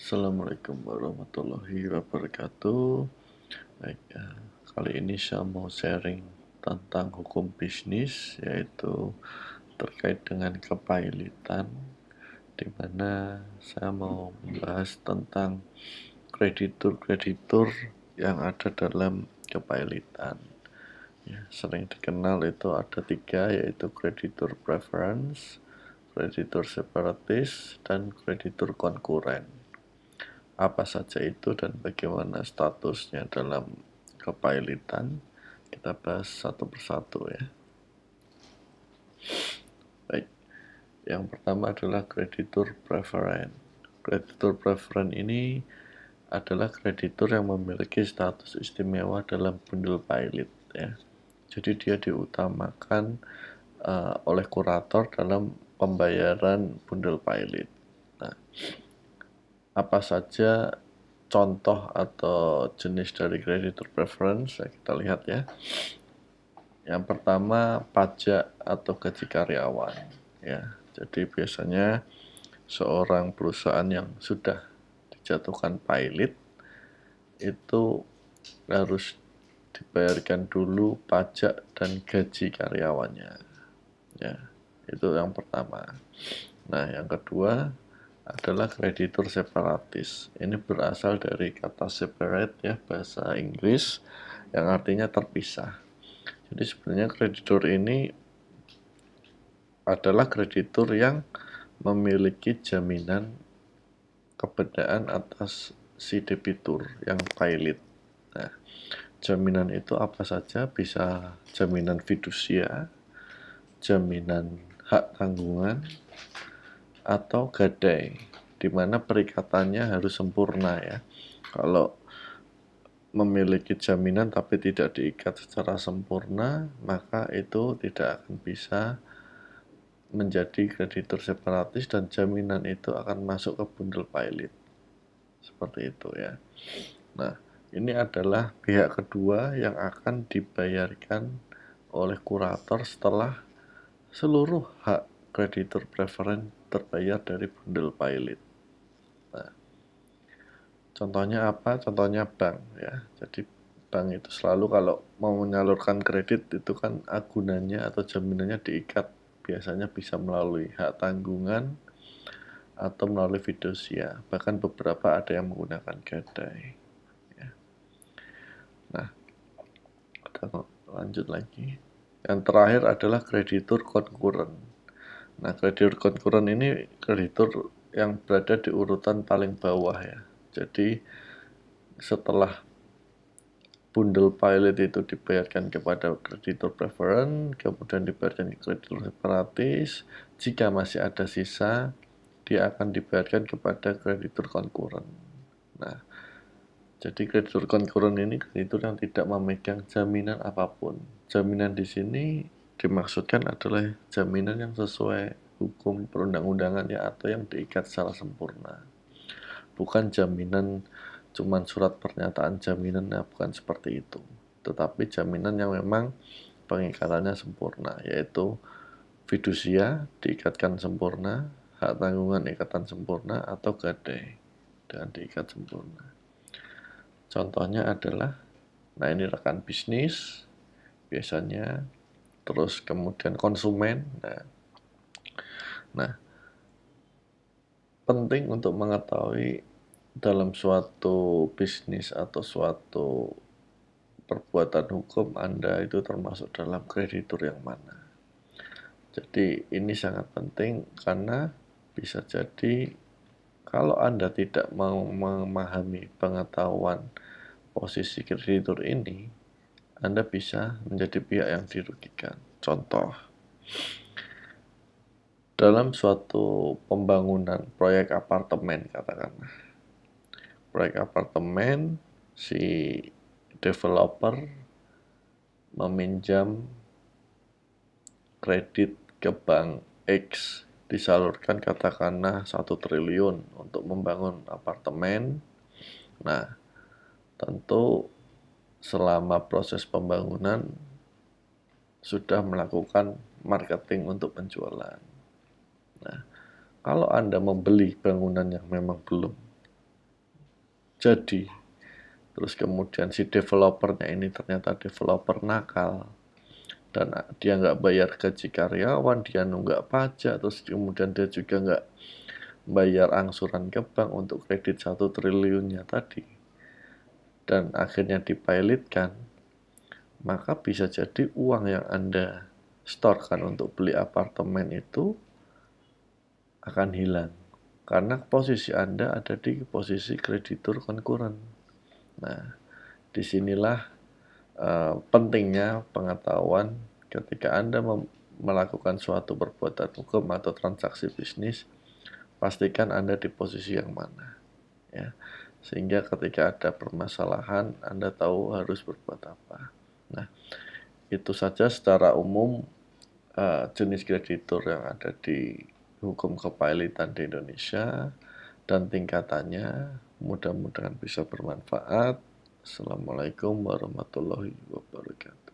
Assalamualaikum warahmatullahi wabarakatuh. Baik, kali ini saya mau sharing tentang hukum bisnis, yaitu terkait dengan kepailitan, di mana saya mau membahas tentang kreditur-kreditur yang ada dalam kepailitan. Ya, sering dikenal itu ada tiga, yaitu kreditur preference, kreditur separatis, dan kreditur konkuren. Apa saja itu dan bagaimana statusnya dalam kepailitan, kita bahas satu persatu ya. Baik, yang pertama adalah kreditur preferen. Kreditur preferen ini adalah kreditur yang memiliki status istimewa dalam bundel pailit ya. Jadi dia diutamakan oleh kurator dalam pembayaran bundel pailit. Nah, apa saja contoh atau jenis dari kreditur preference? Kita lihat ya. Yang pertama, pajak atau gaji karyawan ya. Jadi biasanya seorang perusahaan yang sudah dijatuhkan pailit itu harus dibayarkan dulu pajak dan gaji karyawannya ya. Itu yang pertama. Nah, yang kedua adalah kreditur separatis. Ini berasal dari kata separate ya, bahasa Inggris, yang artinya terpisah. Jadi sebenarnya kreditur ini adalah kreditur yang memiliki jaminan kebenaran atas si debitur yang pailit. Nah, jaminan itu apa saja? Bisa jaminan fidusia, jaminan hak tanggungan, atau gadai, di mana perikatannya harus sempurna ya. Kalau memiliki jaminan tapi tidak diikat secara sempurna, maka itu tidak akan bisa menjadi kreditur separatis dan jaminan itu akan masuk ke bundel pailit. Seperti itu ya. Nah, ini adalah pihak kedua yang akan dibayarkan oleh kurator setelah seluruh hak kreditur preferen terbayar dari bundel pailit. Nah, contohnya apa? Contohnya bank ya. Jadi bank itu selalu kalau mau menyalurkan kredit itu kan agunannya atau jaminannya diikat. Biasanya bisa melalui hak tanggungan atau melalui fidusia. Bahkan beberapa ada yang menggunakan gadai. Ya. Nah, kita lanjut lagi. Yang terakhir adalah kreditur konkuren. Nah, kreditur konkuren ini kreditur yang berada di urutan paling bawah ya. Jadi setelah bundel pailit itu dibayarkan kepada kreditur preferen, kemudian dibayarkan ke kreditur separatis, jika masih ada sisa, dia akan dibayarkan kepada kreditur konkuren. Nah, jadi kreditur konkuren ini kreditur yang tidak memegang jaminan apapun. Jaminan di sini dimaksudkan adalah jaminan yang sesuai hukum perundang-undangan ya, atau yang diikat secara sempurna. Bukan jaminan cuman surat pernyataan jaminan, ya bukan seperti itu. Tetapi jaminan yang memang pengikatannya sempurna, yaitu fidusia diikatkan sempurna, hak tanggungan ikatan sempurna, atau gadai dan diikat sempurna. Contohnya adalah, nah ini rekan bisnis biasanya, terus kemudian konsumen. Nah, penting untuk mengetahui dalam suatu bisnis atau suatu perbuatan hukum Anda itu termasuk dalam kreditur yang mana. Jadi ini sangat penting karena bisa jadi kalau Anda tidak mau memahami pengetahuan posisi kreditur ini, Anda bisa menjadi pihak yang dirugikan. Contoh, dalam suatu pembangunan proyek apartemen katakanlah. Proyek apartemen, si developer meminjam kredit ke bank X, disalurkan katakanlah 1 triliun untuk membangun apartemen. Nah, tentu selama proses pembangunan sudah melakukan marketing untuk penjualan. Nah, kalau Anda membeli bangunan yang memang belum jadi. Terus kemudian si developernya ini ternyata developer nakal, dan dia nggak bayar gaji karyawan, dia nunggak pajak, terus kemudian dia juga nggak bayar angsuran ke bank untuk kredit 1 triliunnya tadi, dan akhirnya dipilotkan, maka bisa jadi uang yang Anda storekan untuk beli apartemen itu akan hilang, karena posisi Anda ada di posisi kreditur konkuren. Nah, disinilah pentingnya pengetahuan ketika Anda melakukan suatu perbuatan hukum atau transaksi bisnis, pastikan Anda di posisi yang mana, ya, sehingga ketika ada permasalahan Anda tahu harus berbuat apa. Nah, itu saja secara umum jenis kreditur yang ada di hukum kepailitan di Indonesia dan tingkatannya. Mudah-mudahan bisa bermanfaat. Assalamualaikum warahmatullahi wabarakatuh.